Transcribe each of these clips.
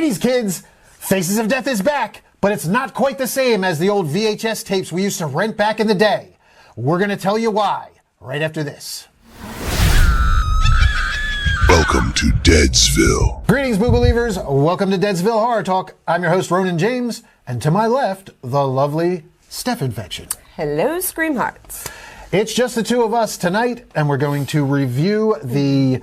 Please, kids, Faces of Death is back, but it's not quite the same as the old VHS tapes we used to rent back in the day. We're going to tell you why right after this. Welcome to Deadsville. Greetings, Boo Believers. Welcome to Deadsville Horror Talk. I'm your host, Ronin James, and to my left, the lovely Steph Infection. Hello, Scream Hearts. It's just the two of us tonight, and we're going to review the...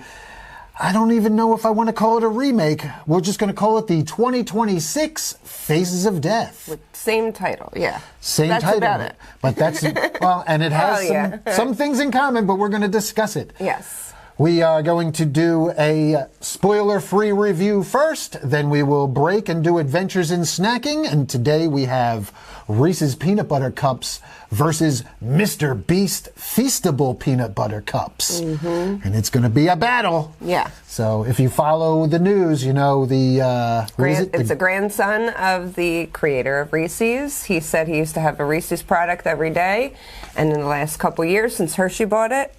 I don't even know if I want to call it a remake. We're just going to call it the 2026 Faces of Death. With same title, yeah. Same that's title. That's about it. But that's, well, and it has some things in common, but we're going to discuss it. Yes. We are going to do a spoiler-free review first, then we will break and do Adventures in Snacking, and today we have Reese's Peanut Butter Cups versus Mr. Beast Feastable Peanut Butter Cups. Mm-hmm. And it's going to be a battle. Yeah. So if you follow the news, you know the... It's a grandson of the creator of Reese's. He said he used to have a Reese's product every day, and in the last couple years, since Hershey bought it,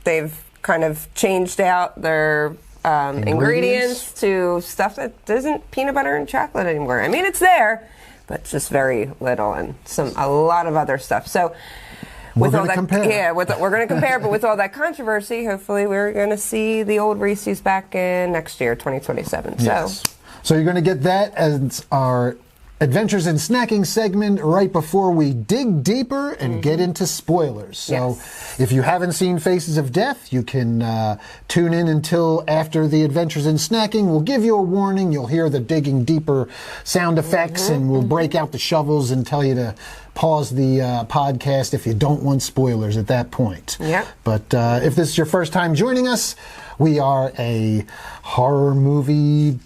they've kind of changed out their ingredients to stuff that isn't peanut butter and chocolate anymore. I mean, it's there, but just very little, and a lot of other stuff. So we're going to compare. We're going to compare, but with all that controversy, hopefully we're going to see the old Reese's back in next year, 2027. Yes. So you're going to get that as our Adventures in Snacking segment right before we dig deeper and get into spoilers. So if you haven't seen Faces of Death, you can tune in until after the Adventures in Snacking. We'll give you a warning. You'll hear the digging deeper sound effects, and we'll break out the shovels and tell you to pause the podcast if you don't want spoilers at that point. Yep. But if this is your first time joining us, we are a horror movie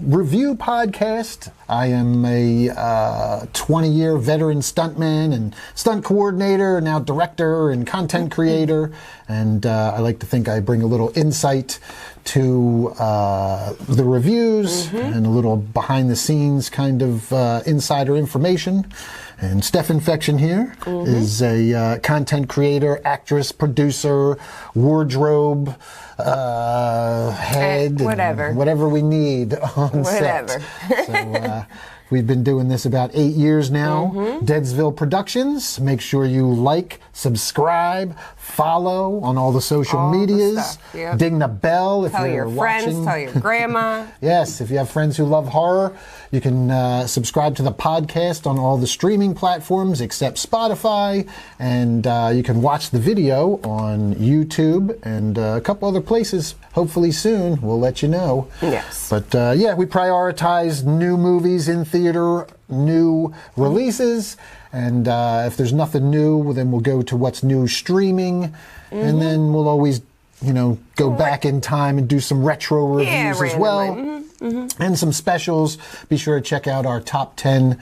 review podcast. I am a 20-year veteran stuntman and stunt coordinator, now director and content creator, and I like to think I bring a little insight to the reviews and a little behind-the-scenes kind of insider information. And Steph Infection here is a content creator, actress, producer, wardrobe head, whatever we need on set. So we've been doing this about 8 years now. Deadsville Productions. Make sure you like, subscribe, follow on all the social medias. Ding the bell if you're watching. Tell your friends, tell your grandma. Yes, if you have friends who love horror, you can subscribe to the podcast on all the streaming platforms except Spotify, and you can watch the video on YouTube and a couple other places. Hopefully soon, we'll let you know. Yes. But we prioritize new movies in theater, new releases, and if there's nothing new, then we'll go to what's new streaming, and then we'll always, go back in time and do some retro reviews as well. And some specials. Be sure to check out our top 10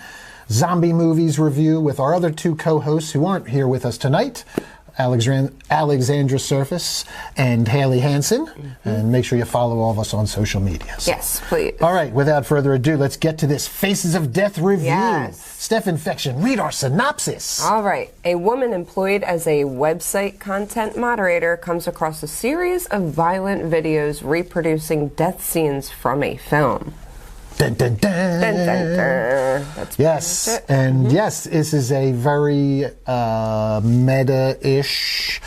zombie movies review with our other two co-hosts who aren't here with us tonight, Alexandra Surface and Haley Hansen. And make sure you follow all of us on social media. Yes, please. All right, without further ado, let's get to this Faces of Death review. Yes. Steph Infection, read our synopsis. All right. A woman employed as a website content moderator comes across a series of violent videos reproducing death scenes from a film. Dun, dun, dun. Dun, dun, dun. That's yes, and yes, this is a very meta-ish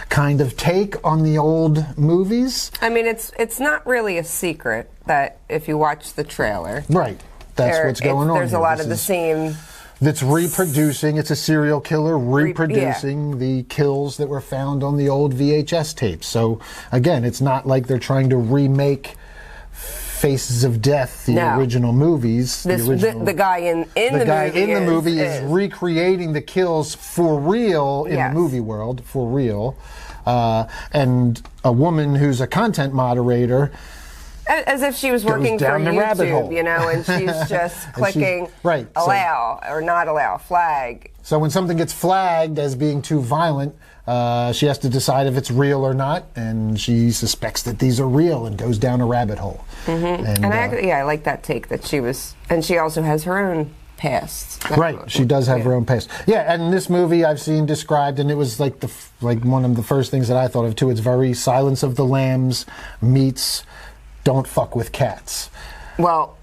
kind of take on the old movies. I mean, it's not really a secret that if you watch the trailer, right, that's what's going on. There's a lot of the same. That's reproducing. It's a serial killer reproducing the kills that were found on the old VHS tapes. So again, it's not like they're trying to remake Faces of Death, the original movies. The guy in the movie is recreating the kills for real in the movie world, for real. And a woman who's a content moderator, as if she was working for YouTube, and she's just clicking allow or not allow, flag. So when something gets flagged as being too violent, she has to decide if it's real or not, and she suspects that these are real and goes down a rabbit hole. And I like that take that she was, and she also has her own past. Right, she does have her own past. Yeah, and this movie I've seen described, and it was like one of the first things that I thought of too. It's very Silence of the Lambs meets Don't Fuck with Cats. Well,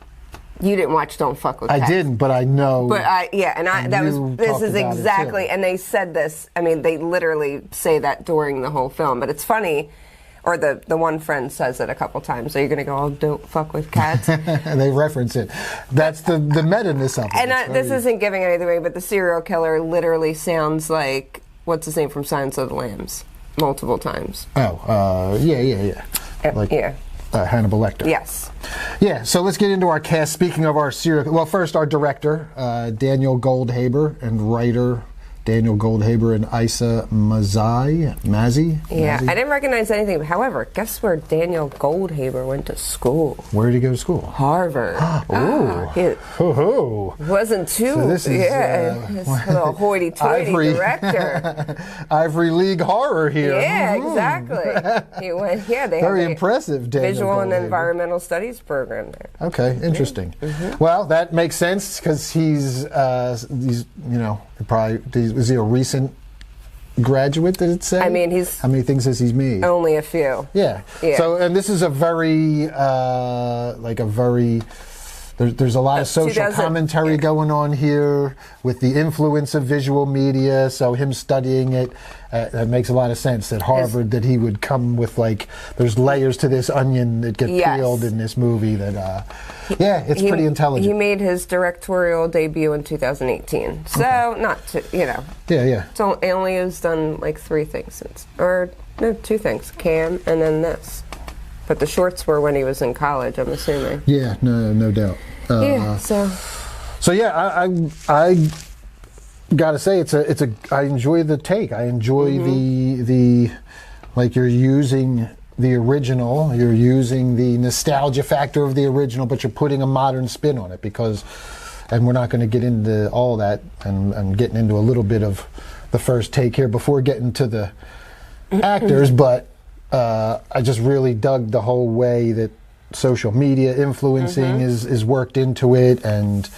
You didn't watch Don't Fuck with Cats. I didn't, but I know. But this is exactly, and they said this, I mean, they literally say that during the whole film, but it's funny, or the one friend says it a couple times, are you going to go, oh, don't fuck with cats? They reference it. That's the meta-ness of it. And this isn't giving anything away, but the serial killer literally sounds like, what's his name from Silence of the Lambs? Multiple times. Oh, yeah. Yeah. Hannibal Lecter. Yes. Yeah, so let's get into our cast. Speaking of our serial... Well, first, our director, Daniel Goldhaber, and writer Daniel Goldhaber and Isa Mazzi. Yeah, I didn't recognize anything. However, guess where Daniel Goldhaber went to school? Where did he go to school? Harvard. Ooh. Wasn't too... So this is... this little hoity-toity director. Ivy League horror here. Yeah, exactly. He went... Yeah, they very have impressive. Daniel visual Goldhaber. and environmental studies program there. Okay, interesting. Mm-hmm. Well, that makes sense because he's probably was he a recent graduate? Did it say? I mean, how many things has he made? Only a few. Yeah. So, and this is a very There's a lot of social commentary going on here with the influence of visual media. So him studying it, that makes a lot of sense. At Harvard, that he would come with there's layers to this onion that get peeled in this movie. That it's pretty intelligent. He made his directorial debut in 2018. So not to, Yeah. So he only has done 3 things since, or no, 2 things. Cam and then this. But the shorts were when he was in college, I'm assuming. Yeah, no doubt. So yeah, I gotta say I enjoy the take. I enjoy the you're using the original, you're using the nostalgia factor of the original, but you're putting a modern spin on it and we're not going to get into all that and getting into a little bit of the first take here before getting to the actors, but I just really dug the whole way that social media influencing is worked into it, and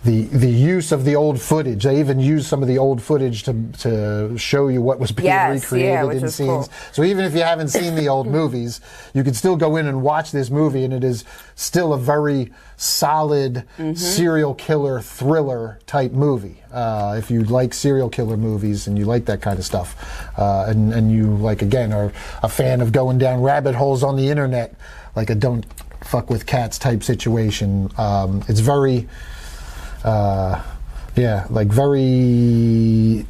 the use of the old footage. They even used some of the old footage to show you what was being recreated in scenes. Cool. So even if you haven't seen the old movies, you can still go in and watch this movie, and it is still a very solid serial killer thriller type movie. If you like serial killer movies and you like that kind of stuff, and you again are a fan of going down rabbit holes on the internet, like a Don't Fuck with Cats type situation, it's very very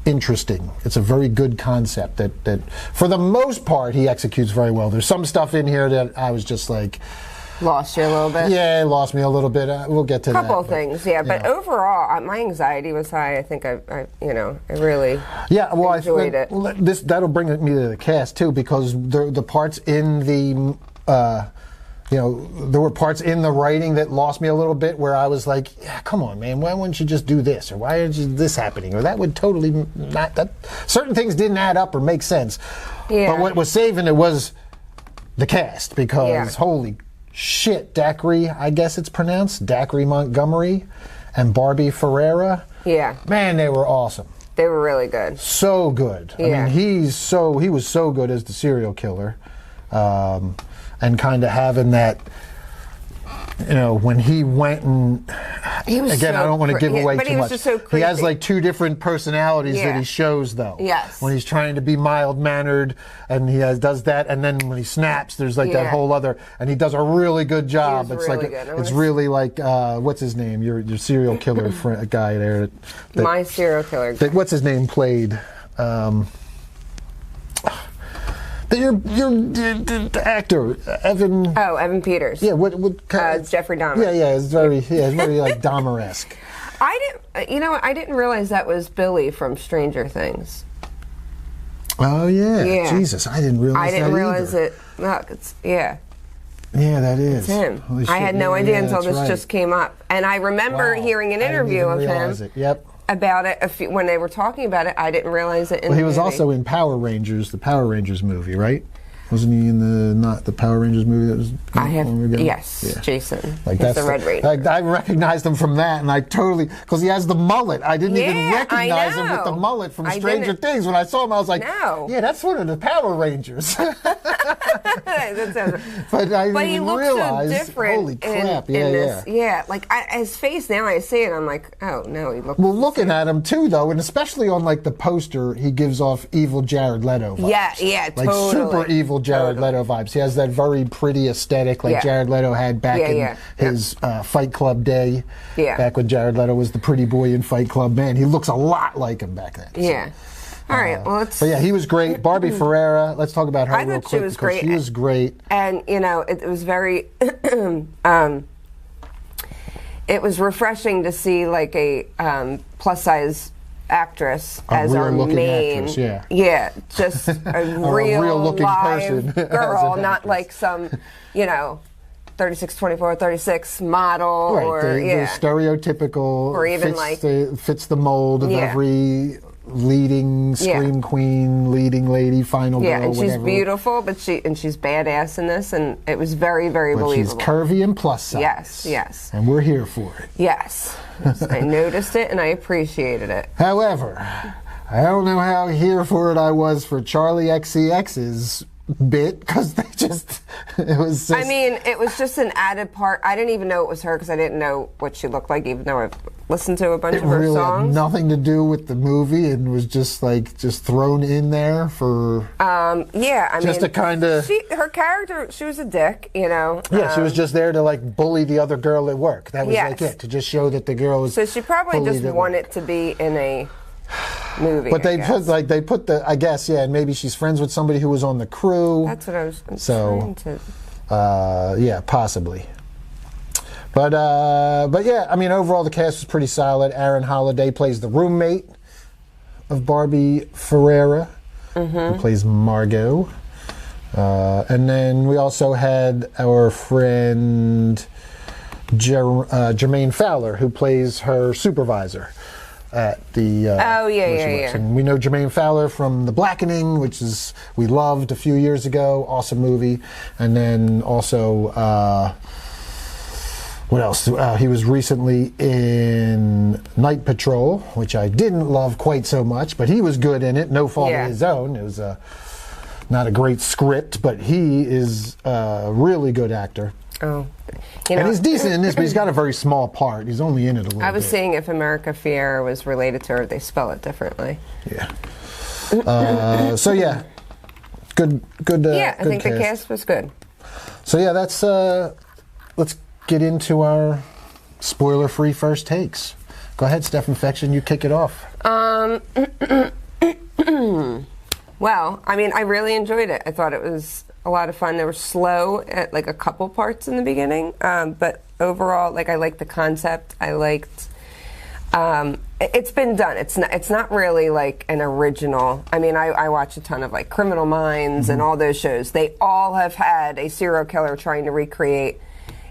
interesting. It's a very good concept that for the most part he executes very well. There's some stuff in here that I was just lost you a little bit. Yeah, it lost me a little bit. We'll get to that. Couple of things, but overall, my anxiety was high. I think I really enjoyed it. That'll bring me to the cast too, because the parts in the. There were parts in the writing that lost me a little bit, where I was like, yeah, come on, man, why wouldn't you just do this? Or why is this happening? Or that would totally not, that certain things didn't add up or make sense. Yeah. But what was saving it was the cast, because holy shit, Dacre, I guess it's pronounced, Dacre Montgomery and Barbie Ferreira. Yeah. Man, they were awesome. They were really good. So good. Yeah. I mean, he was so good as the serial killer. And kind of having that, when he went and... He was again, I don't want to give away but too he was much. Just so creepy. He has 2 different personalities that he shows, though. Yes. When he's trying to be mild-mannered, and he does that, and then when he snaps, there's that whole other... And he does a really good job. He was really good. It's really what's his name? Your serial killer guy there. My serial killer guy. What's his name played? The actor, Evan. Oh, Evan Peters. Yeah, what kind Jeffrey Dahmer. Yeah, it's very Dahmer-esque. I didn't realize that was Billy from Stranger Things. Oh yeah. Jesus, I didn't realize that. I didn't realize either. it. No, Yeah, that is. It's him. I had no idea until this just came up, and I remember hearing an interview of him. Yep. About it when they were talking about it. I didn't realize it. He was also in Power Rangers, the Power Rangers movie, right? Wasn't he in the Power Rangers movie that was long ago? Yes, yeah. Jason. Like that's the Red Ranger. I recognized him from that, and I totally, because he has the mullet. I didn't even recognize him with the mullet from Stranger Things. When I saw him, I was like, yeah, that's one of the Power Rangers. But I didn't he even looks realize. so different. Holy crap! Yeah. Like his face now, I see it. I'm like, oh no, he looks. Well, looking at him too, though, and especially on like the poster, he gives off evil Jared Leto vibes. Yeah, like totally. Super evil Jared Leto vibes. He has that very pretty aesthetic like Jared Leto had back in his Fight Club day. Yeah. Back when Jared Leto was the pretty boy in Fight Club. Man, he looks a lot like him back then. Yeah. All right. Well, let's. But yeah, he was great. Barbie Ferreira. Let's talk about her real quick. She was great. She was great. And it was very. It was refreshing to see like a plus size actress as our main actress, just a real looking live person girl, not like some 36, 24, 36 model or the stereotypical or even fits the mold of every leading scream queen, leading lady, final girl, and she's whatever. Beautiful, but she's badass in this, and it was very, very believable. She's curvy and plus size. Yes. And we're here for it. Yes. I noticed it and I appreciated it. However, I don't know how here for it I was for Charlie XCX's bit, because it was just, I mean, it was just an added part. I didn't even know it was her because I didn't know what she looked like, even though I've listened to a bunch of her really songs. Had nothing to do with the movie and was just thrown in there for to kind of her character. She was a dick, she was just there to like bully the other girl at work. That was like it, to just show that the girl was. So she probably just wanted to be in a movie. But they put I guess, and maybe she's friends with somebody who was on the crew. That's what I was trying to. Possibly. But yeah, I mean, overall the cast was pretty solid. Aaron Holiday plays the roommate of Barbie Ferreira, who plays Margot. And then we also had our friend Jermaine Fowler, who plays her supervisor at the And we know Jermaine Fowler from The Blackening, which we loved a few years ago. Awesome movie. And then also what else? He was recently in Night Patrol, which I didn't love quite so much, but he was good in it. No fault of his own. It was not a great script, but he is a really good actor. Oh. And he's decent in this, but he's got a very small part. He's only in it a little bit. I was seeing if America Fiera was related to her. They spell it differently. Yeah. So yeah, good. I think the cast was good. So yeah, that's. Let's get into our spoiler-free first takes. Go ahead, Steph Infection. You kick it off. Well, I mean, I really enjoyed it. I thought it was a lot of fun. They were slow at like a couple parts in the beginning, but overall, like I liked the concept. I liked. It's been done. It's not really like an original. I mean, I watch a ton of like Criminal Minds and all those shows. They all have had a serial killer trying to recreate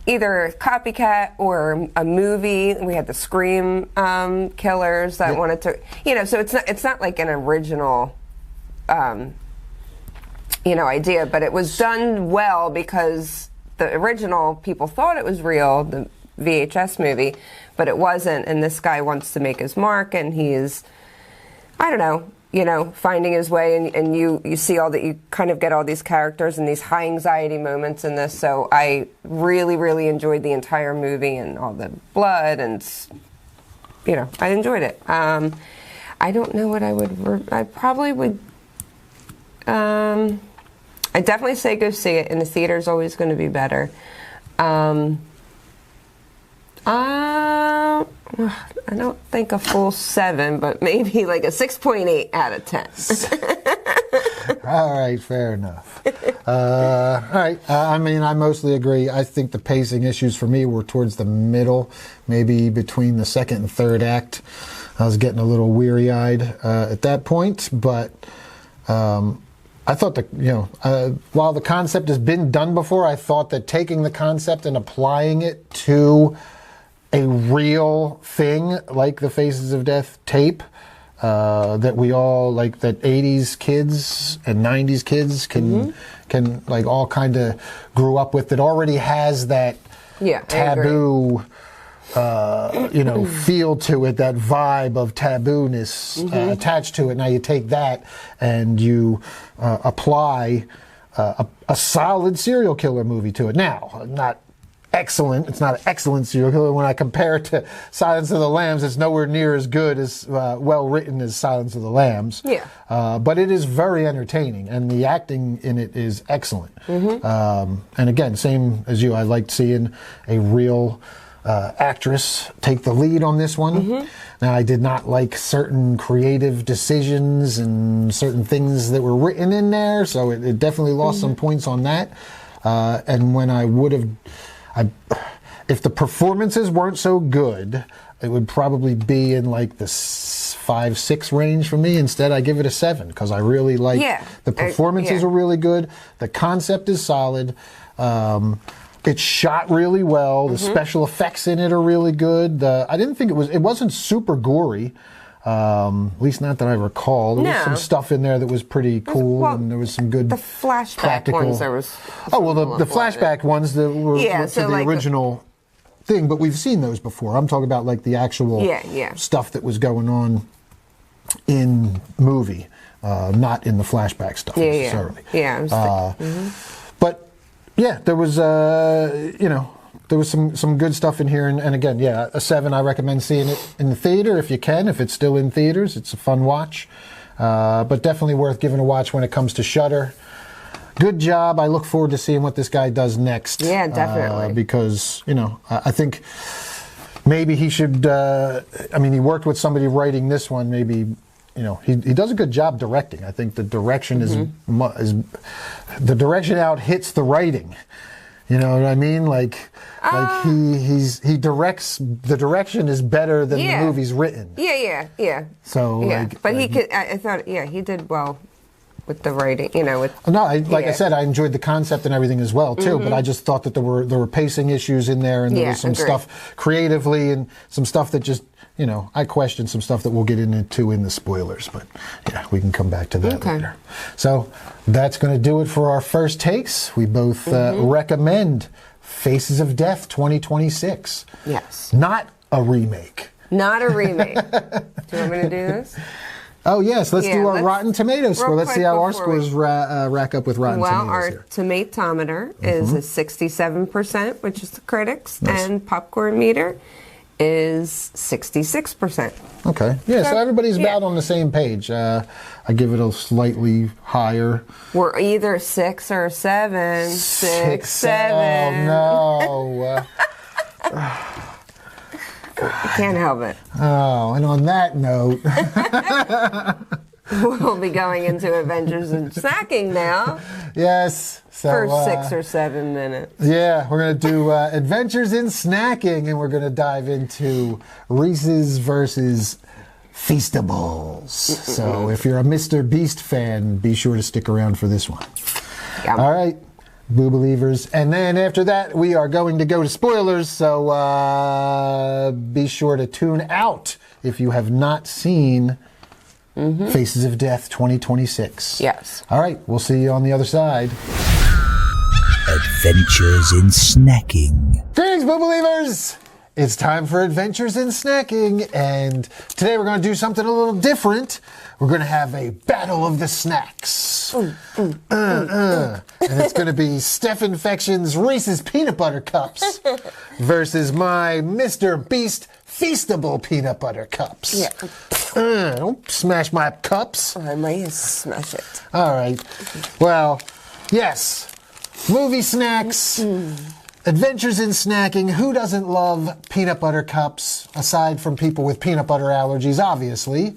either a copycat or a movie. We had the Scream killers that wanted to, so it's not like an original. Idea, but it was done well because the original people thought it was real, the VHS movie, but it wasn't. And this guy wants to make his mark, and he is, finding his way. And you see you kind of get all these characters and these high anxiety moments in this. So I really, really enjoyed the entire movie and all the blood, and I enjoyed it. I don't know what I would. I probably would. I definitely say go see it. In the theater is always going to be better. I don't think a full 7, but maybe like a 6.8 out of 10. All right, fair enough. All right, I mean, I mostly agree. I think the pacing issues for me were towards the middle, maybe between the second and third act. I was getting a little weary-eyed at that point, but I thought while the concept has been done before, I thought that taking the concept and applying it to a real thing like the Faces of Death tape, that we all, like that 80s kids and 90s kids can can like all kind of grew up with, that already has that taboo feel to it, that vibe of tabooness attached to it. Now you take that and you apply a solid serial killer movie to it. Now, not excellent. It's not an excellent serial killer. When I compare it to Silence of the Lambs, it's nowhere near as good as well written as Silence of the Lambs. Yeah. But it is very entertaining, and the acting in it is excellent. And again, same as you, I liked seeing a real actress take the lead on this one. Now, I did not like certain creative decisions and certain things that were written in there, so it definitely lost some points on that. And when I would have, if the performances weren't so good, it would probably be in like the 5-6 range for me. Instead, I give it a 7 because I really like the performances are really good. The concept is solid. It's shot really well. The special effects in it are really good. I didn't think it wasn't super gory. At least not that I recall. There was some stuff in there that was pretty cool, and there was some good the flashback practical ones. There was the flashback ones that were to the like original thing, but we've seen those before. I'm talking about like the actual stuff that was going on in movie, not in the flashback stuff necessarily. But yeah, there was there was some good stuff in here, and again, a 7. I recommend seeing it in the theater if you can, if it's still in theaters. It's a fun watch, but definitely worth giving a watch when it comes to Shudder. Good job. I look forward to seeing what this guy does next. Yeah, definitely. Because I think maybe he should. He worked with somebody writing this one. Maybe he does a good job directing. I think the direction is the direction out hits the writing. You know what I mean? Like he directs. The direction is better than the movie's written. Yeah. So but he could. I thought he did well with the writing. I said, I enjoyed the concept and everything as well too. But I just thought that there were pacing issues in there, and there was some stuff creatively and some stuff that just. I questioned some stuff that we'll get into in the spoilers, but we can come back to that later. So that's going to do it for our first takes. We both recommend Faces of Death 2026. Yes. Not a remake. Not a remake. Do you want me to do this? Oh, yes. Let's do our Rotten Tomatoes score. Let's see how our scores rack up with Rotten Tomatoes our here. tomatometer is a 67%, which is the critics, and popcorn meter is 66%. Okay. Yeah, so everybody's about on the same page. I give it a slightly higher. We're either 6 or 7. 6, 7. Oh, no. Can't help it. Oh, and on that note... We'll be going into Adventures in Snacking now. Yes. So, for 6 or 7 minutes. Yeah, we're going to do Adventures in Snacking, and we're going to dive into Reese's versus Feastables. So if you're a Mr. Beast fan, be sure to stick around for this one. All right, Boo Believers. And then after that, we are going to go to spoilers, so be sure to tune out if you have not seen... Faces of Death 2026. Yes. All right, we'll see you on the other side. Adventures in Snacking. Greetings, Boo Believers! It's time for Adventures in Snacking, and today we're going to do something a little different. We're going to have a battle of the snacks. And it's going to be Steph Infection's Reese's Peanut Butter Cups versus my Mr. Beast Feastable Peanut Butter Cups. Yeah. Don't smash my cups. I might smash it. All right. Well, yes. Movie snacks. Adventures in Snacking. Who doesn't love peanut butter cups, aside from people with peanut butter allergies, obviously?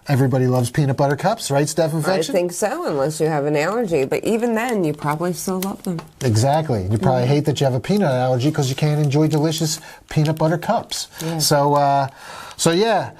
Everybody loves peanut butter cups, right, Steph Infection? I think so, unless you have an allergy. But even then, you probably still love them. Exactly. You probably hate that you have a peanut allergy because you can't enjoy delicious peanut butter cups. Yeah. So yeah.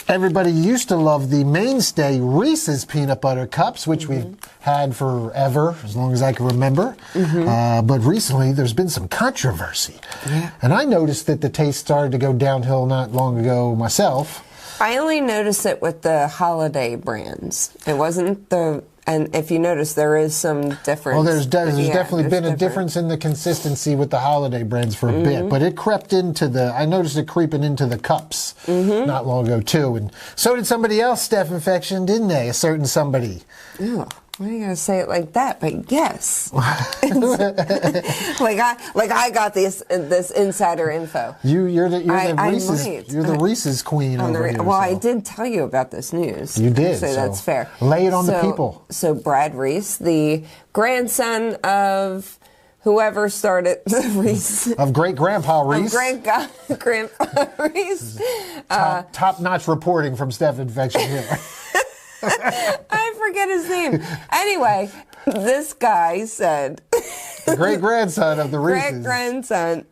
Everybody used to love the mainstay Reese's Peanut Butter Cups, which we've had forever, as long as I can remember. But recently, there's been some controversy. Yeah. And I noticed that the taste started to go downhill not long ago myself. I only noticed it with the holiday brands. It wasn't the And if you notice, there is some difference. Well, there's Yeah, definitely there's been a difference. difference in the consistency with the holiday brands for a bit, but it crept into I noticed it creeping into the cups not long ago too, and so did somebody else, Steph Infection, didn't they? A certain somebody. Oh, why are you gonna say it like that? But yes, like I got this insider info. You're the I Reese's. might. You're the Reese's queen over here. Well, I so. did tell you about this news. You did, so that's fair. Lay it on the people. So Brad Reese, the grandson of whoever started Reese. Of great Grandpa Reese. Of Grandpa Reese. Top-notch reporting from Steph Infection here. I forget his name. Anyway, this guy said... The great-grandson of the Reese's. Great-grandson.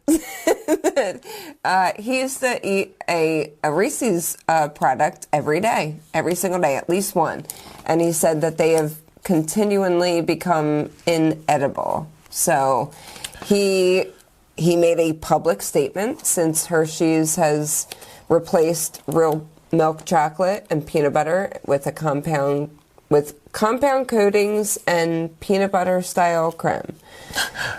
He used to eat a Reese's product every day, every single day, at least one. And he said that they have continually become inedible. So he made a public statement since Hershey's has replaced real milk chocolate and peanut butter with compound coatings and peanut butter style creme.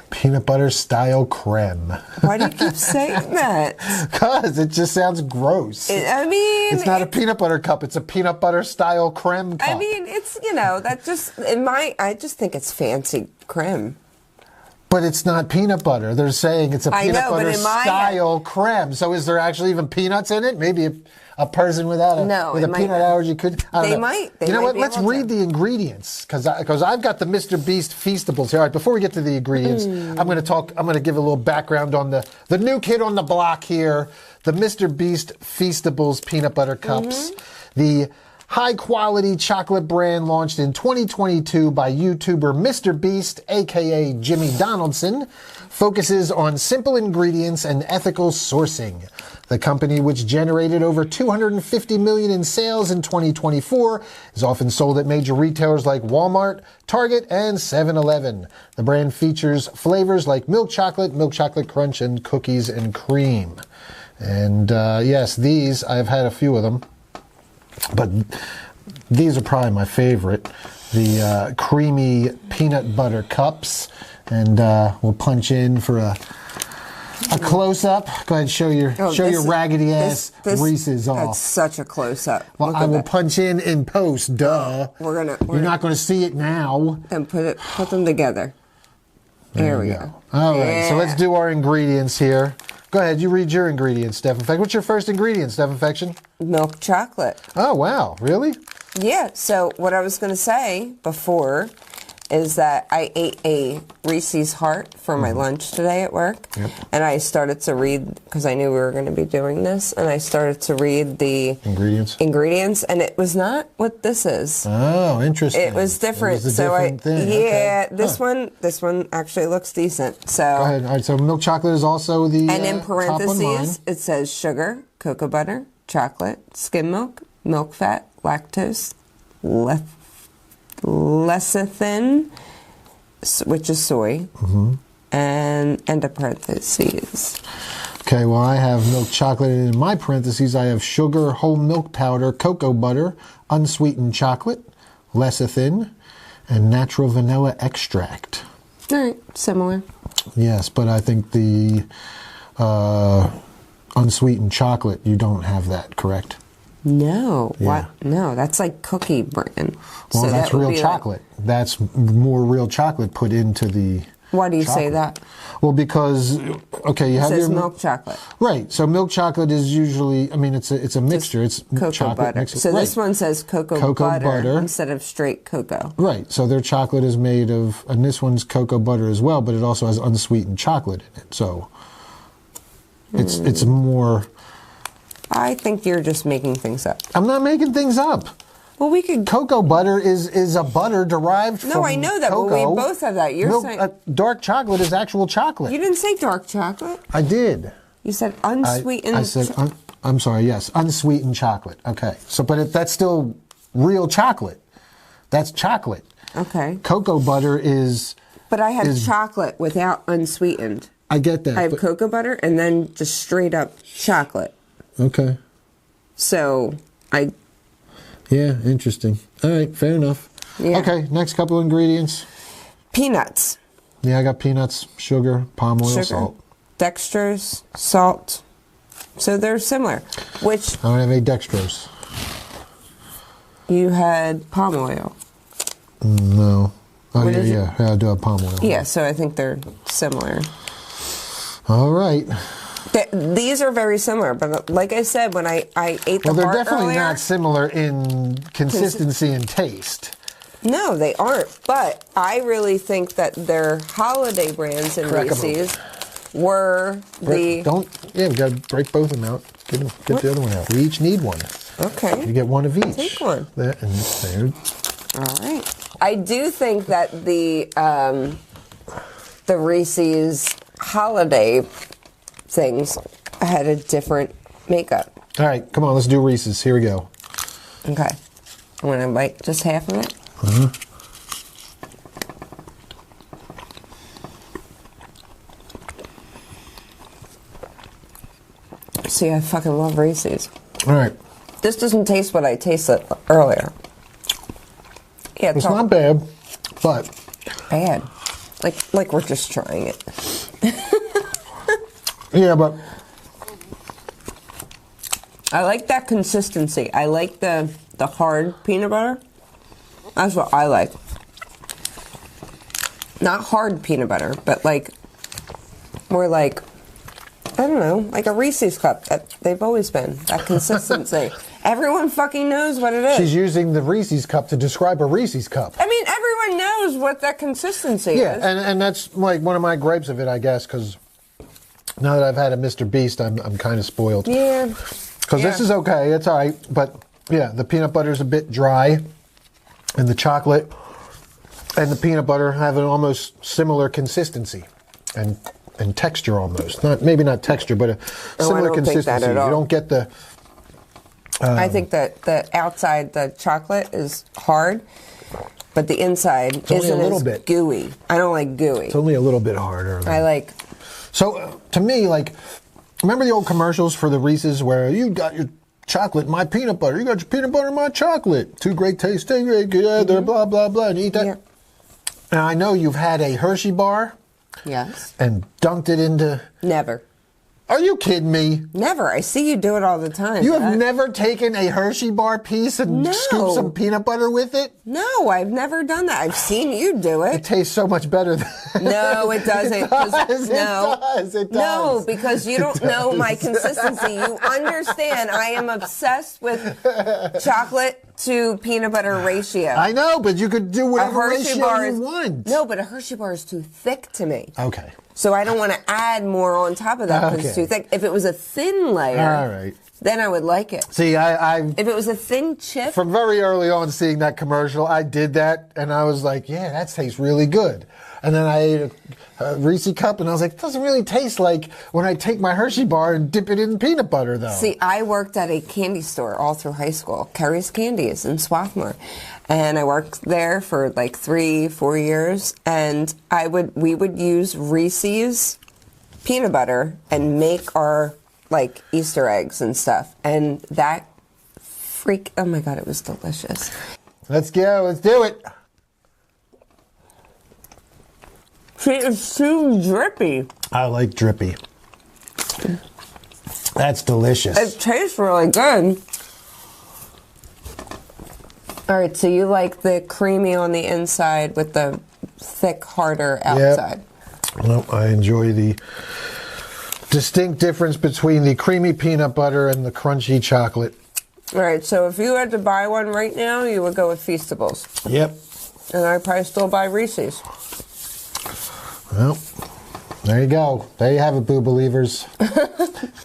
Peanut butter style creme. Why do you keep saying that? Because it just sounds gross. It's not a peanut butter cup. It's a peanut butter style creme cup. I mean, it's, I just think it's fancy creme. But it's not peanut butter. They're saying it's a peanut butter style creme. So is there actually even peanuts in it? Maybe a person without a peanut allergy could. I don't know. Might. You know what? Let's read the ingredients because I've got the Mr. Beast Feastables here. All right, before we get to the ingredients, I'm going to give a little background on the new kid on the block here, the Mr. Beast Feastables peanut butter cups. The high-quality chocolate brand launched in 2022 by YouTuber Mr. Beast, a.k.a. Jimmy Donaldson, focuses on simple ingredients and ethical sourcing. The company, which generated over $250 million in sales in 2024, is often sold at major retailers like Walmart, Target, and 7-Eleven. The brand features flavors like milk chocolate crunch, and cookies and cream. And yes, these, I've had a few of them. But these are probably my favorite, the creamy peanut butter cups. And we'll punch in for a close-up. Go ahead and show your raggedy-ass Reese's off. That's such a close-up. Well, I will punch in post, duh. You're not going to see it now. Then put them together. There we go. All right, so let's do our ingredients here. Go ahead, you read your ingredients, Steph Infection. What's your first ingredient, Steph Infection? Milk chocolate. Oh, wow. Really? Yeah, so what I was going to say before is that I ate a Reese's Heart for my lunch today at work. Yep. And I started to read, because I knew we were going to be doing this, and I started to read the ingredients, and it was not what this is. Oh, interesting. It was different. It was a different thing. Yeah, okay. This one actually looks decent. So go ahead. All right, so milk chocolate is also the and in parentheses, top one. it says sugar, cocoa butter, chocolate, skim milk, milk fat, lactose, lecithin, which is soy, and end of parentheses. Okay, well, I have milk chocolate, and in my parentheses, I have sugar, whole milk powder, cocoa butter, unsweetened chocolate, lecithin, and natural vanilla extract. All right, similar. Yes, but I think the unsweetened chocolate, you don't have that, correct? No. Yeah. What? No, that's like cookie brand. Well, so that's real chocolate. That's more real chocolate put into the Why do you chocolate. say that? Well, because, okay, you have It says your milk chocolate. Right. So milk chocolate is usually, I mean, it's a mixture. It's cocoa chocolate butter. mixed. So right. this one says cocoa butter instead of straight cocoa. Right. So their chocolate is made of, and this one's cocoa butter as well, but it also has unsweetened chocolate in it. So it's more. I think you're just making things up. I'm not making things up. Well, we could. Cocoa butter is a butter derived from No, I know that, cocoa. but we both have that. You're saying dark chocolate is actual chocolate. You didn't say dark chocolate. I did. You said unsweetened. I said I'm sorry. Yes, unsweetened chocolate. Okay. So, but that's still real chocolate. That's chocolate. Okay. Cocoa butter is. But I have chocolate without unsweetened. I get that. I have cocoa butter and then just straight up chocolate. Okay. So Yeah, interesting. All right, fair enough. Yeah. Okay, next couple ingredients. Peanuts. Yeah, I got peanuts, sugar, palm oil, Sugar, salt. dextrose, salt. So they're similar. Which I don't have any dextrose. you had palm oil. No. Oh, What yeah, is it? yeah. I do have palm oil. Yeah, so I think they're similar. All right. These are very similar, but like I said, when I ate the Well, they're heart definitely earlier, not similar in consistency and taste. No, they aren't. But I really think that their holiday brands in Crack 'em Reese's were the... Yeah, we got to break both of them out. Get the other one out. We each need one. Okay. You get one of each. Take one. There, and there. All right. I do think that the Reese's holiday things had a different makeup. All right, come on, let's do Reese's. Here we go. Okay. I'm going to bite just half of it. See, I fucking love Reese's. All right. This doesn't taste what I tasted earlier. Yeah, It's not bad, but bad. Like we're just trying it. yeah, but I like that consistency. I like the hard peanut butter. That's what I like. Not hard peanut butter, but like more like, I don't know, like a Reese's cup. They've always been. That consistency. Everyone fucking knows what it is. she's using the Reese's cup to describe a Reese's cup. I mean, everyone knows what that consistency Yeah, is. and that's like one of my gripes of it, I guess, because now that I've had a Mr. Beast, I'm kind of spoiled. Yeah. Because this is okay, it's all right, but yeah, the peanut butter's a bit dry, and the chocolate and the peanut butter have an almost similar consistency and texture almost. Maybe not texture, but a similar don't think that consistency. at all. You don't get the... I think that the outside, the chocolate is hard, but the inside only a isn't little as bit. gooey. I don't like gooey. It's only a little bit harder. I like... So, to me, like, remember the old commercials for the Reese's where you got your chocolate, my peanut butter, you got your peanut butter, my chocolate. Two great tastes together, blah, blah, blah, and you eat that. Yeah. Now, I know you've had a Hershey bar Yes. and dunked it into... Never. Are you kidding me? Never. I see you do it all the time. You have never taken a Hershey bar piece and No. scooped some peanut butter with it? No, I've never done that. I've seen you do It it. tastes so much better than... No, it doesn't. 'cause- It does. No, because you don't know my consistency. You understand I am obsessed with chocolate to peanut butter ratio. I know, but you could do A whatever Hershey ratio bar you is want. No, but a Hershey bar is too thick to me. Okay. So I don't want to add more on top of that because it's Okay. too thick. If it was a thin layer, All right. then I would like it. See, I If it was a thin chip, from very early on seeing that commercial, I did that, and I was like, yeah, that tastes really good. And then I ate a Reese cup, and I was like, it doesn't really taste like when I take my Hershey bar and dip it in peanut butter, though. see, I worked at a candy store all through high school, Kerry's Candies in Swarthmore. And I worked there for like 3-4 years, and we would use Reese's peanut butter and make our like Easter eggs and stuff. And that oh my God, it was delicious. Let's go. Let's do it. See, it's too drippy. I like drippy. That's delicious. It tastes really good. All right, so you like the creamy on the inside with the thick, harder outside. Well, I enjoy the distinct difference between the creamy peanut butter and the crunchy chocolate. All right, so if you had to buy one right now, you would go with Feastables. Yep. And I'd probably still buy Reese's. Well, there you go. There you have it, Boo Believers.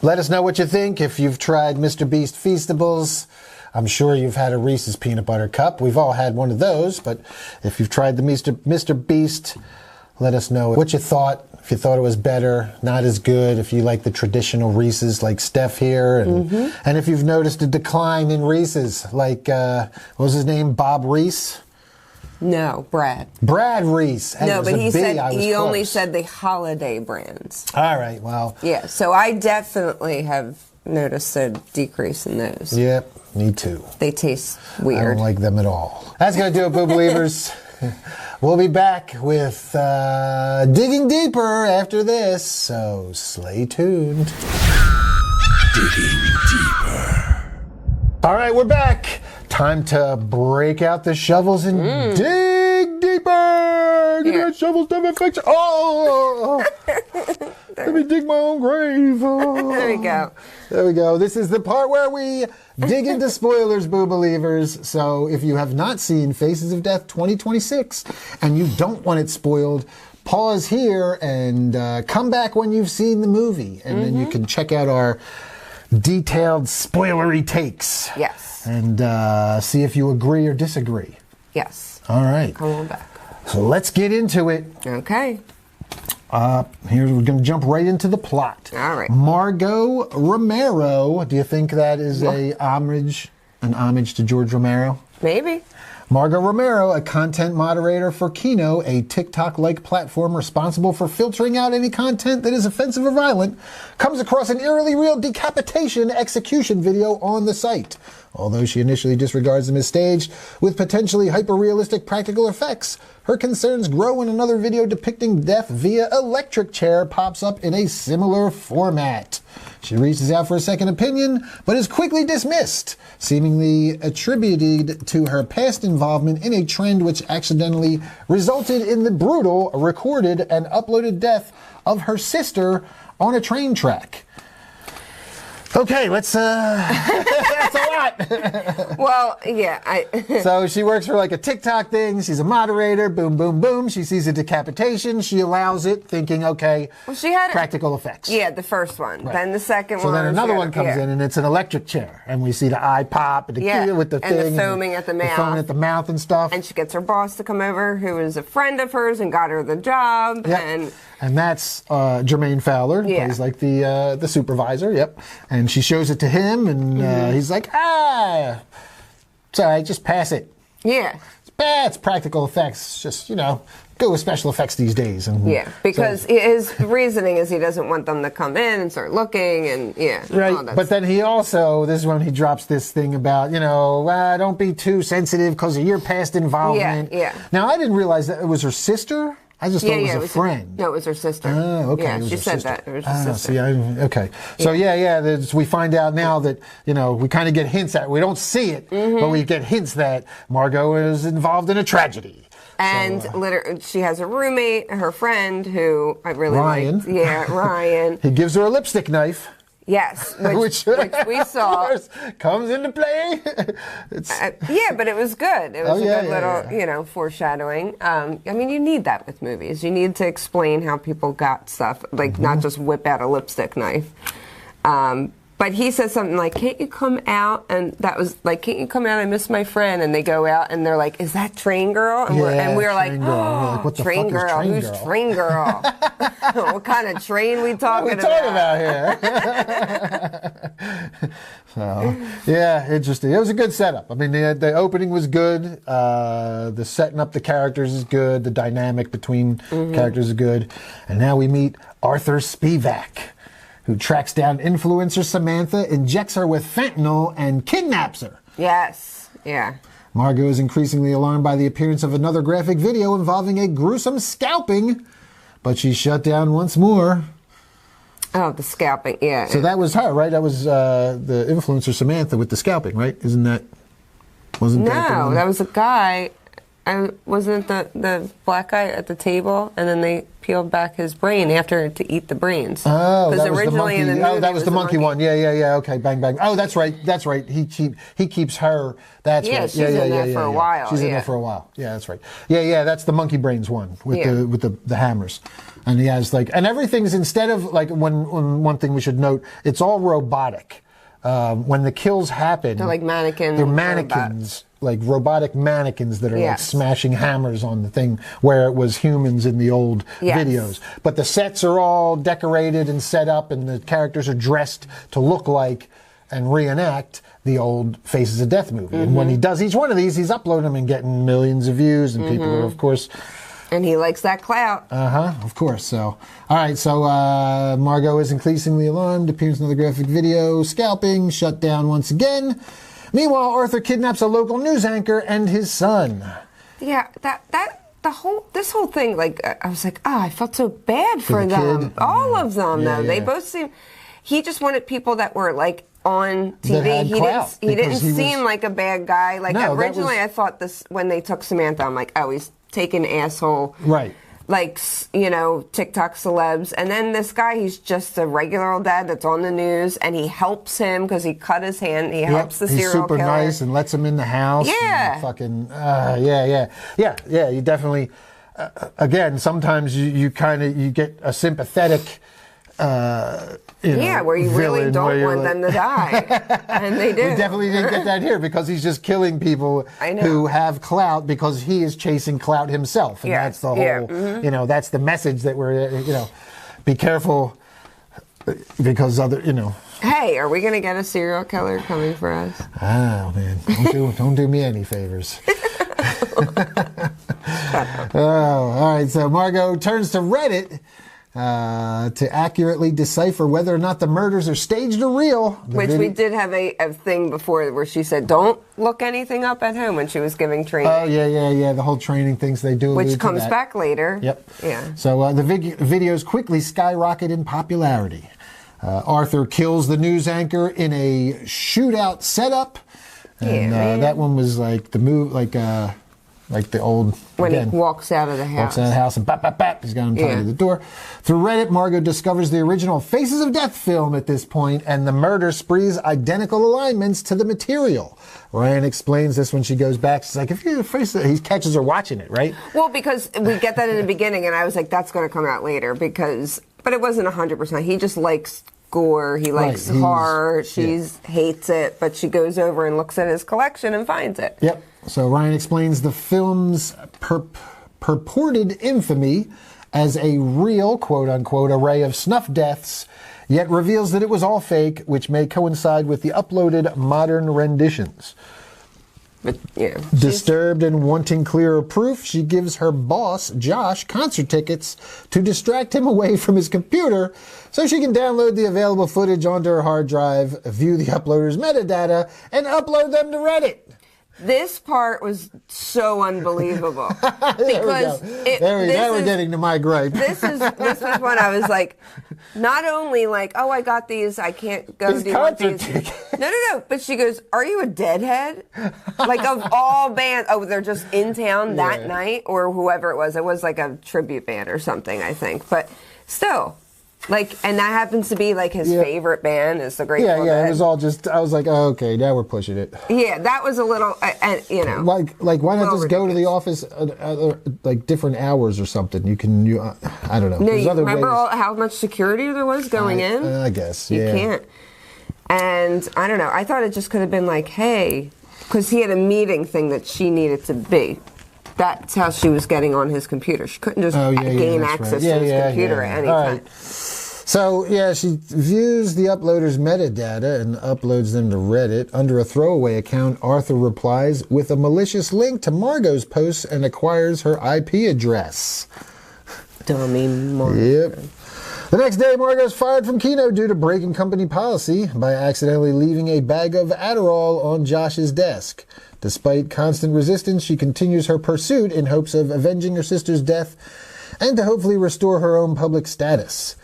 Let us know what you think. If you've tried Mr. Beast Feastables, I'm sure you've had a Reese's peanut butter cup. We've all had one of those, but if you've tried the Mr. Beast, let us know what you thought. If you thought it was better, not as good, if you like the traditional Reese's like Steph here, and if you've noticed a decline in Reese's, like, what was his name, Bob Reese? No, Brad. Brad Reese. Hey, it No, was but a he B. said I was he only close. said the holiday brands. All right, well. Yeah, so I definitely have noticed a decrease in those. Yep, me too. They taste I weird. don't like them at all. That's going to do it, Boo Believers. We'll be back with digging deeper after this, so stay tuned. Digging deeper. All right, we're back. Time to break out the shovels and dig deeper. Give me that shovel, Steph Infection. Oh! Let me dig my own grave. Oh. There we go. There we go. This is the part where we dig into spoilers, Boo Believers. So if you have not seen Faces of Death 2026 and you don't want it spoiled, pause here and come back when you've seen the movie. And then you can check out our detailed spoilery takes. Yes. And see if you agree or disagree. Yes. All right. Come on back. So let's get into it. Okay. Here we're going to jump right into the plot. All right. Margot Romero. Do you think that is an homage to George Romero? Maybe. Margot Romero, a content moderator for Kino, a TikTok-like platform responsible for filtering out any content that is offensive or violent, comes across an eerily real decapitation execution video on the site. Although she initially disregards them as staged, with potentially hyper-realistic practical effects, her concerns grow when another video depicting death via electric chair pops up in a similar format. She reaches out for a second opinion, but is quickly dismissed, seemingly attributed to her past involvement in a trend which accidentally resulted in the brutal, recorded, and uploaded death of her sister on a train track. Okay, let's, that's a lot. Well, yeah, So she works for like a TikTok thing. She's a moderator. Boom, boom, boom. She sees a decapitation. She allows it, thinking, okay, well, she had practical effects. Yeah, the first one. Right. Then the second one. So then another she one comes in, and it's an electric chair. And we see the eye pop and the key with the and thing. the foaming at the mouth. The foaming at the mouth and stuff. And she gets her boss to come over, who is a friend of hers and got her the job. Yep. And that's Jermaine Fowler, who plays like the supervisor. Yep. And she shows it to him, and he's like, sorry, just pass it. Yeah. It's bad. It's practical effects. Just, go with special effects these days. And because his reasoning is he doesn't want them to come in and start looking, and right. But then he also, this is when he drops this thing about, don't be too sensitive because of your past involvement. Yeah. Now, I didn't realize that it was her sister. I just thought it was a friend. No, it was her sister. Oh, okay. Yeah, she said that. It was her sister. See, okay. So, we find out now that, we kind of get hints at it. We don't see it, but we get hints that Margot is involved in a tragedy. And she has a roommate, her friend, who I really Ryan. liked. Yeah, Ryan. He gives her a lipstick knife. Yes, which we saw. Of course, comes into play. But it was good. It was a good little, foreshadowing. You need that with movies. You need to explain how people got stuff, like not just whip out a lipstick knife. But he says something like, can't you come out? And that was like, can't you come out? I miss my friend. And they go out and they're like, is that Train Girl? And we're like, oh, what the Train fuck Girl? is Who's Train Girl? What kind of train we talking about? What are we talking about here? So, interesting. It was a good setup. I mean, the opening was good. The setting up the characters is good. The dynamic between characters is good. And now we meet Arthur Spivak, who tracks down influencer Samantha, injects her with fentanyl, and kidnaps her. Yes. Yeah. Margot is increasingly alarmed by the appearance of another graphic video involving a gruesome scalping, but she's shut down once more. Oh, the scalping, yeah. So that was her, right? That was the influencer Samantha with the scalping, right? Wasn't that the one? No, that was a guy. Wasn't it the black guy at the table, and then they peeled back his brain after to eat the brains? Oh, that was originally the monkey. in the movie that was the monkey one. Yeah. Okay, bang, bang. Oh, that's right. He keeps her. That's right. She's in there for a while. She's in there for a while. Yeah, that's right. Yeah. That's the monkey brains one with the hammers. And he has and everything's, instead of one thing we should note, it's all robotic. When the kills happen, they're like mannequins. They're mannequins, like robotic mannequins that are like smashing hammers on the thing, where it was humans in the old videos. But the sets are all decorated and set up, and the characters are dressed to look like and reenact the old Faces of Death movie. And when he does each one of these, he's uploading them and getting millions of views, and people are, of course, And he likes that clout. Of course. So, all right. So, Margot is increasingly alarmed. Appears in another graphic video. Scalping shut down once again. Meanwhile, Arthur kidnaps a local news anchor and his son. Yeah, this whole thing, like, I was like, oh, I felt so bad for them. Kid? All of them, Yeah, though. They yeah. both seem. He just wanted people that were like on That TV. had He clout, didn't because he seem was- like a bad guy. Like No, that originally, was- I thought this when they took Samantha. I'm like, oh, he's taking asshole. Right. Like, TikTok celebs. And then this guy, he's just a regular old dad that's on the news, and he helps him because he cut his hand. He helps the He's serial super killer. nice and lets him in the house. Yeah. And fucking, yeah. You definitely, again, sometimes you get a sympathetic, Where you really villain don't where you're want like- them to die. And they do. We definitely didn't get that here because he's just killing people I know. who have clout because he is chasing clout himself. And Yeah, that's the whole, yeah, mm-hmm. That's the message that we're, be careful because Hey, are we going to get a serial killer coming for us? Oh, man. Don't do me any favors. All right. So Margot turns to Reddit to accurately decipher whether or not the murders are staged or real. Which we did have a thing before where she said, don't look anything up at home when she was giving training. Oh, yeah. The whole training things they do. allude Which to comes that. back later. Yep. Yeah. So the videos quickly skyrocket in popularity. Arthur kills the news anchor in a shootout setup. And man. that one was like the move, like the old... When again, he walks out of the house. walks out of the house and bap, bap, bap, he's got him tied to the door. Through Reddit, Margot discovers the original Faces of Death film at this point, and the murder spree's identical alignments to the material. Ryan explains this when she goes back. She's like, if you're he catches her watching it, right? Well, because we get that in the beginning, and I was like, that's going to come out later, but it wasn't 100%. He just likes gore. He likes Right, horror. She hates it, but she goes over and looks at his collection and finds it. Yep. So Ryan explains the film's purported infamy as a real, quote-unquote, array of snuff deaths, yet reveals that it was all fake, which may coincide with the uploaded modern renditions. But, Disturbed and wanting clearer proof, she gives her boss, Josh, concert tickets to distract him away from his computer so she can download the available footage onto her hard drive, view the uploader's metadata, and upload them to Reddit. This part was so unbelievable. Because now we're getting to my gripe. This was when I was like, not only like, oh, I got these, I can't go These do one of concert these. tickets. No. But she goes, are you a deadhead? Like of all bands, they're just in town that night or whoever it was. It was like a tribute band or something, I think. But still. Like, and that happens to be like his favorite band is the Grateful Dead. It was all just, I was like, oh, okay, now we're pushing it. Yeah, that was a little, Like why not just go to the office like different hours or something? I don't know. No, There's you other remember ways. how much security there was going in? I guess, You can't. And I don't know. I thought it just could have been like, hey, because he had a meeting thing that she needed to be. That's how she was getting on his computer. She couldn't just gain that's access right. to his computer at any time. Right. So, she views the uploader's metadata and uploads them to Reddit. Under a throwaway account, Arthur replies with a malicious link to Margot's posts and acquires her IP address. Dummy Margot. Yep. The next day, Margot's fired from Kino due to breaking company policy by accidentally leaving a bag of Adderall on Josh's desk. Despite constant resistance, she continues her pursuit in hopes of avenging her sister's death and to hopefully restore her own public status.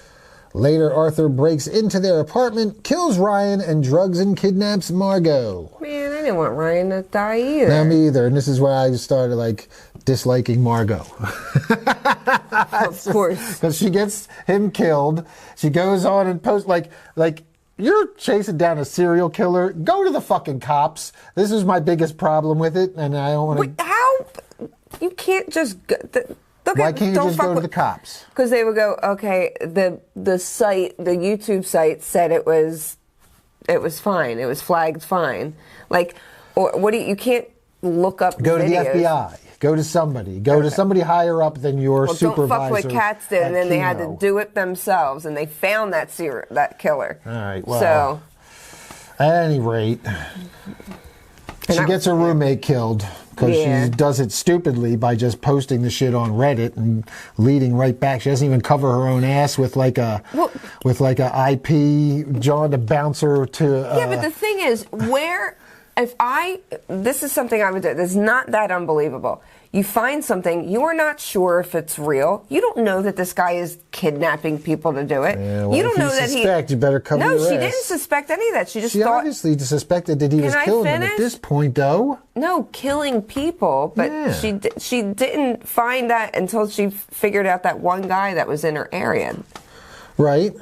Later, Arthur breaks into their apartment, kills Ryan, and drugs and kidnaps Margot. Man, I didn't want Ryan to die either. Not me either, and this is where I just started, disliking Margot. Of course. Because she gets him killed. She goes on and posts, you're chasing down a serial killer. Go to the fucking cops. This is my biggest problem with it, and I don't want to... How? You can't just... Why can't you just go to the cops? Because they would go, okay, the site, the YouTube site said it was fine. It was flagged fine. You can't look up Go videos. to the FBI. Go to somebody. Go to somebody higher up than your supervisor. Don't fuck what Cats did, and then they had to Kino. do it themselves, and they found that killer. All right, well, So, at any rate, She gets her roommate killed because she does it stupidly by just posting the shit on Reddit and leading right back. She doesn't even cover her own ass with like a IP John the bouncer to. Yeah, but the thing is, this is something I would do. It's not that unbelievable. You find something, you are not sure if it's real. You don't know that this guy is kidnapping people to do it. Yeah, well, you don't know that you better cover your ass. No, she didn't suspect any of that. She thought. Obviously suspected that he was killing them at this point, though. No, killing people, but she didn't find that until she figured out that one guy that was in her area. Right.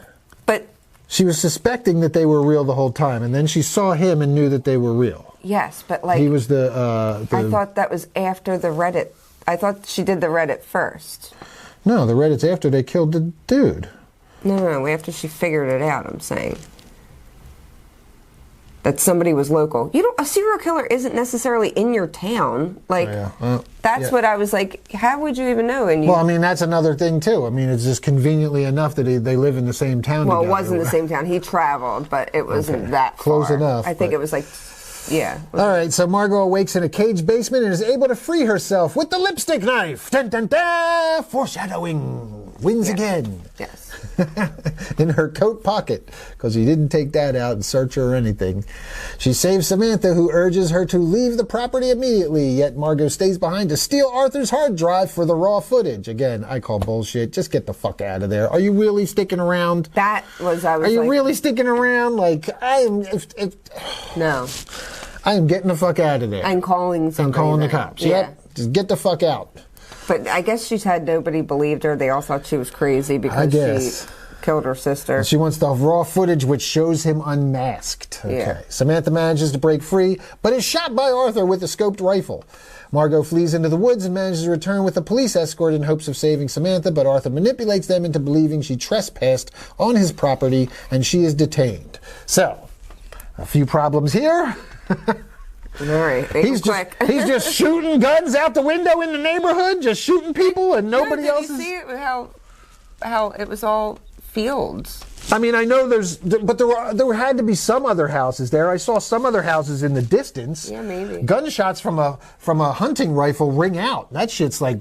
But she was suspecting that they were real the whole time, and then she saw him and knew that they were real. Yes, but like... He was the I thought that was after the Reddit. I thought she did the Reddit first. No, the Reddit's after they killed the dude. No, after she figured it out, I'm saying. That somebody was local. A serial killer isn't necessarily in your town. Like, that's what I was like, how would you even know? And well, I mean, that's another thing, too. I mean, it's just conveniently enough that they live in the same town together. Well, it wasn't the same town. He traveled, but it wasn't that far. Close enough. I think it was like... Yeah. All right, so Margot awakes in a caged basement and is able to free herself with the lipstick knife. Dun, dun, dun! Foreshadowing. Wins again. Yes. In her coat pocket, because he didn't take that out and search her or anything. She saves Samantha, who urges her to leave the property immediately, yet Margot stays behind to steal Arthur's hard drive for the raw footage. Again, I call bullshit. Just get the fuck out of there. Are you really sticking around? Are you really sticking around? Like, No. I am getting the fuck out of there. I'm calling somebody. I'm calling the cops. Yeah. Yep. Just get the fuck out. But I guess she's had nobody believed her. They all thought she was crazy because she killed her sister. She wants the raw footage which shows him unmasked. Okay. Yeah. Samantha manages to break free, but is shot by Arthur with a scoped rifle. Margot flees into the woods and manages to return with a police escort in hopes of saving Samantha, but Arthur manipulates them into believing she trespassed on his property and she is detained. So, a few problems here. All right, he's just shooting guns out the window in the neighborhood, just shooting people, and nobody else is... Did you see how it was all fields? I mean, I know but there had to be some other houses there. I saw some other houses in the distance. Yeah, maybe. Gunshots from a hunting rifle ring out. That shit's like...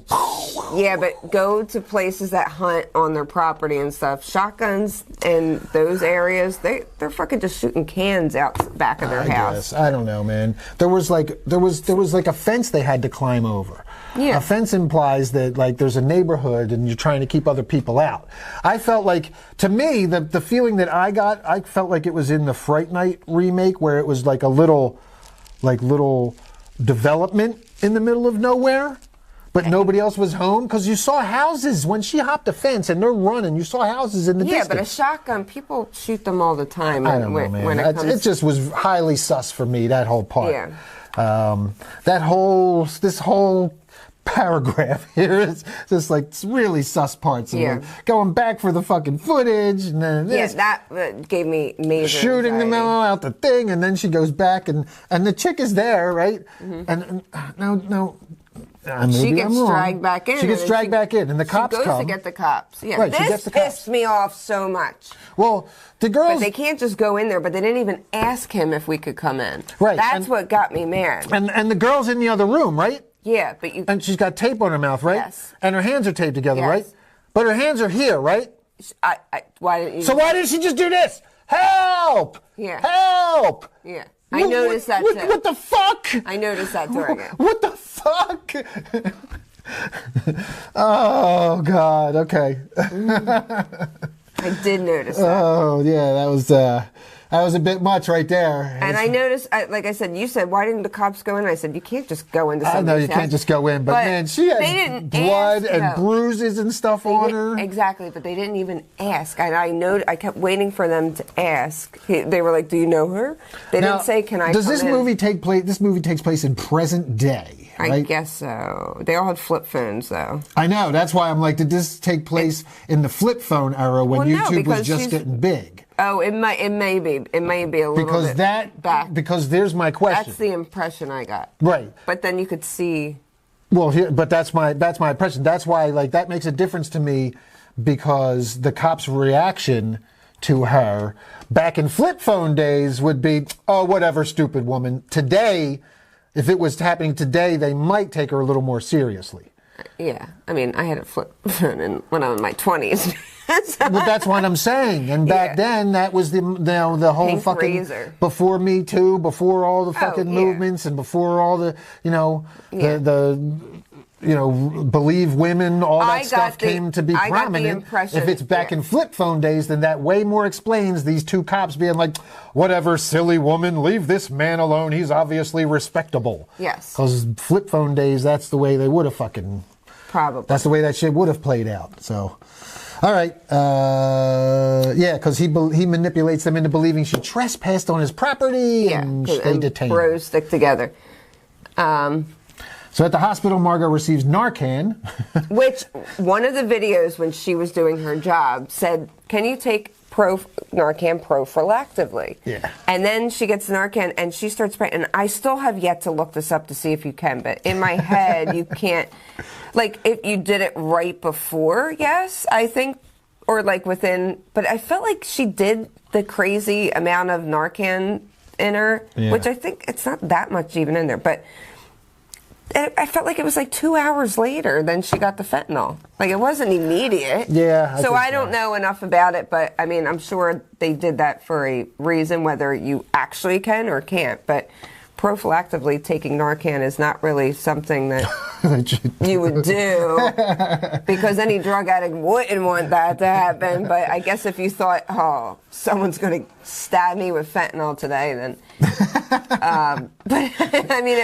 Yeah, but go to places that hunt on their property and stuff. Shotguns in those areas, they're fucking just shooting cans out back of their house. I don't know, man. There was like a fence they had to climb over. Yeah. A fence implies that like there's a neighborhood and you're trying to keep other people out. I felt like, to me, the feeling that I felt like it was in the Fright Night remake where it was like a little development in the middle of nowhere. But nobody else was home because you saw houses when she hopped a fence and they're running. You saw houses in the distance. Yeah, but a shotgun, people shoot them all the time. I don't know, man. It just was highly sus for me, that whole part. Yeah. This whole paragraph here is just like really sus parts. Yeah. Going back for the fucking footage and then this. Yeah, that gave me major shooting anxiety. them out the thing, and then she goes back and the chick is there, right? Mm-hmm. And no. She gets dragged back in. She gets dragged back in, and the cops come. She goes to get the cops. Yeah, right, this pissed me off so much. Well, the girls... But they can't just go in there, but they didn't even ask him if we could come in. Right. That's what got me mad. And the girl's in the other room, right? Yeah, but you... And she's got tape on her mouth, right? Yes. And her hands are taped together, Yes. right? But her hands are here, right? Why didn't you... So why didn't she just do this? Help! Yeah. Help! Yeah. I noticed that too. What the fuck? I noticed that during it. What the fuck? Oh, God. Okay. I did notice that. Oh, yeah. That was a bit much right there. And I noticed, like I said, you said, why didn't the cops go in? I said, you can't just go into somebody's I know you house. can't just go in, but man, she had blood and bruises and stuff on her. Exactly, but they didn't even ask. And I kept waiting for them to ask. They were like, do you know her? They didn't say, can I come in? Does this movie take place? This movie takes place in present day, right? I guess so. They all had flip phones, though. I know. That's why I'm like, did this take place in the flip phone era when YouTube was just getting big? Oh, it may be. It may be a little bit back. Because there's my question. That's the impression I got. Right. But then you could see. Well, but that's my impression. That's why, like, that makes a difference to me, because the cop's reaction to her back in flip phone days would be, oh, whatever, stupid woman. Today, if it was happening today, they might take her a little more seriously. Yeah, I mean, I had a flip phone when I was in my 20s. But that's what I'm saying. And back then, that was the whole Pink fucking razor. before Me Too, before all the fucking movements, and before all the believe women, all that stuff came to be prominent. If it's back in flip phone days, then that way more explains these two cops being like, whatever, silly woman, leave this man alone. He's obviously respectable. Yes. Because flip phone days, that's the way they would have fucking... Probably. That's the way that shit would have played out. So, all right. Because he manipulates them into believing she trespassed on his property and they detain her. Bros stick together. So at the hospital, Margot receives Narcan. Which, one of the videos when she was doing her job said, can you take Narcan prophylactically? Yeah. And then she gets Narcan and she starts spraying. And I still have yet to look this up to see if you can, but in my head, you can't. Like, if you did it right before, yes, I think, or like within, but I felt like she did the crazy amount of Narcan in her, which I think it's not that much even in there, but I felt like it was like 2 hours later than she got the fentanyl. Like, it wasn't immediate. Yeah. So I don't know enough about it, but I mean, I'm sure they did that for a reason, whether you actually can or can't. But prophylactically taking Narcan is not really something that you would do, because any drug addict wouldn't want that to happen. But I guess if you thought, oh, someone's going to stab me with fentanyl today, then. But I mean,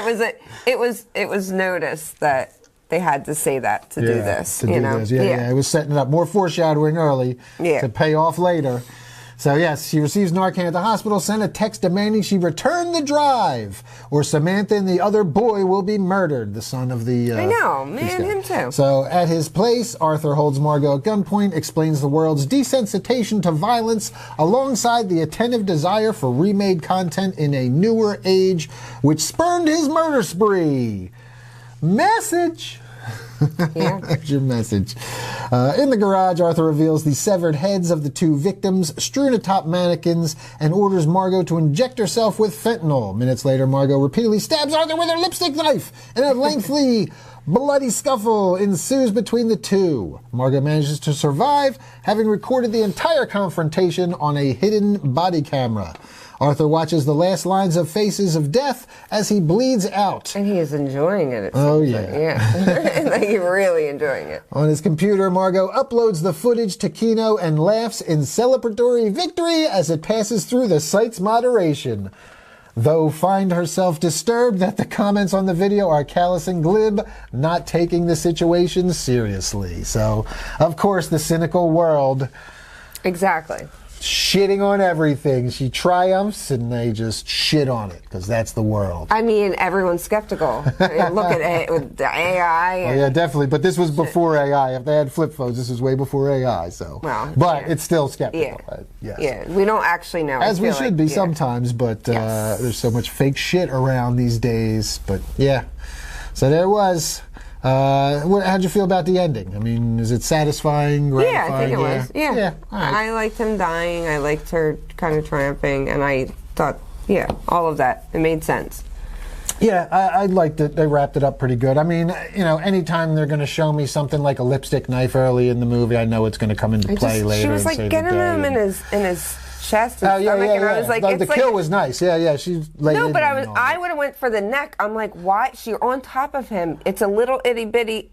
it was noticed that they had to say that to do this. It was setting it up, more foreshadowing early to pay off later. So yes, she receives Narcan at the hospital, sent a text demanding she return the drive, or Samantha and the other boy will be murdered, the son of the... I know, man, him too. So at his place, Arthur holds Margot at gunpoint, explains the world's desensitization to violence, alongside the attentive desire for remade content in a newer age, which spurned his murder spree. Message! Yeah. That's your message. In the garage, Arthur reveals the severed heads of the two victims strewn atop mannequins and orders Margot to inject herself with fentanyl. Minutes later, Margot repeatedly stabs Arthur with her lipstick knife, and a lengthy, bloody scuffle ensues between the two. Margot manages to survive, having recorded the entire confrontation on a hidden body camera. Arthur watches the last lines of Faces of Death as he bleeds out. And he is enjoying it. Oh, yeah. Yeah. Like, he's really enjoying it. On his computer, Margot uploads the footage to Kino and laughs in celebratory victory as it passes through the site's moderation. Though find herself disturbed that the comments on the video are callous and glib, not taking the situation seriously. So, of course, the cynical world... Exactly. Shitting on everything. She triumphs and they just shit on it, because that's the world. I mean, everyone's skeptical. Look at it with the AI. Oh, yeah, definitely. But this was before AI. If they had flip phones, this was way before AI. So, but it's still skeptical. Yes. Yeah, we don't actually know. As we should be sometimes, but there's so much fake shit around these days. But yeah, so there it was. How'd you feel about the ending? I mean, is it satisfying? Yeah, I think it was. Yeah. All right. I liked him dying. I liked her kind of triumphing, and I thought, all of that. It made sense. Yeah, I liked it. They wrapped it up pretty good. I mean, anytime they're going to show me something like a lipstick knife early in the movie, I know it's going to come into play later. She was like getting him in his chest and stomach, and I was like, the kill was nice. Yeah, she laid no, in but I would have went for the neck. I'm like, why? She's on top of him. It's a little itty bitty,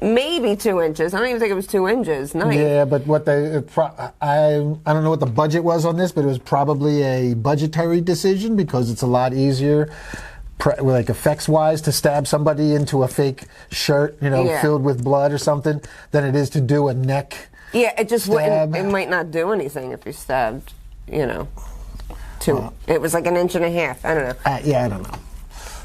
maybe 2 inches. I don't even think it was 2 inches. Nice. Yeah, but what I don't know what the budget was on this, but it was probably a budgetary decision, because it's a lot easier, like effects-wise, to stab somebody into a fake shirt, filled with blood or something, than it is to do a neck. Yeah, it just wouldn't. It might not do anything if you stabbed, it was like 1.5 inches. I don't know. I don't know.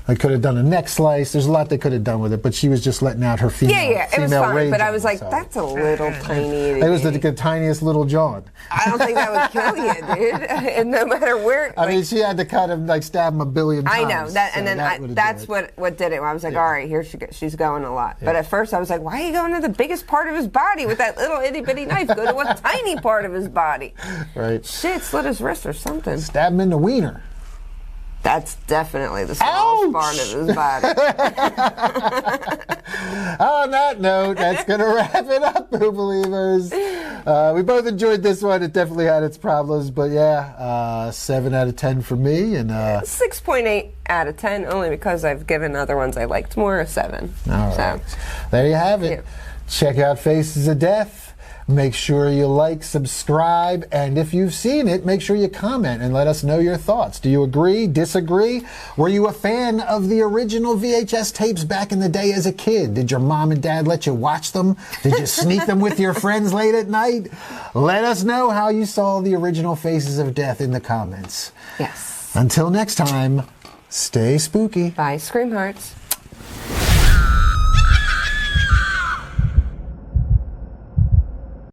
I could have done a neck slice. There's a lot they could have done with it, but she was just letting out her female. It was fine. But I was like, that's a little tiny. It was the tiniest little John. I don't think that would kill you, dude. And no matter where. I mean, she had to kind of stab him a billion times. I know that, and then that's what did it. I was like, all right, here she's going a lot. But at first, I was like, why are you going to the biggest part of his body with that little itty bitty knife? Go to a tiny part of his body. Right. Shit, slit his wrist or something. Stab him in the wiener. That's definitely the smallest part of his body. On that note, that's going to wrap it up, Boo Believers. We both enjoyed this one. It definitely had its problems, but yeah, 7 out of 10 for me. And 6.8 out of 10, only because I've given other ones I liked more a 7. All right. There you have it. Yeah. Check out Faces of Death. Make sure you like, subscribe, and if you've seen it, make sure you comment and let us know your thoughts. Do you agree, disagree? Were you a fan of the original VHS tapes back in the day as a kid? Did your mom and dad let you watch them? Did you sneak them with your friends late at night? Let us know how you saw the original Faces of Death in the comments. Yes. Until next time, stay spooky. Bye, Scream Hearts.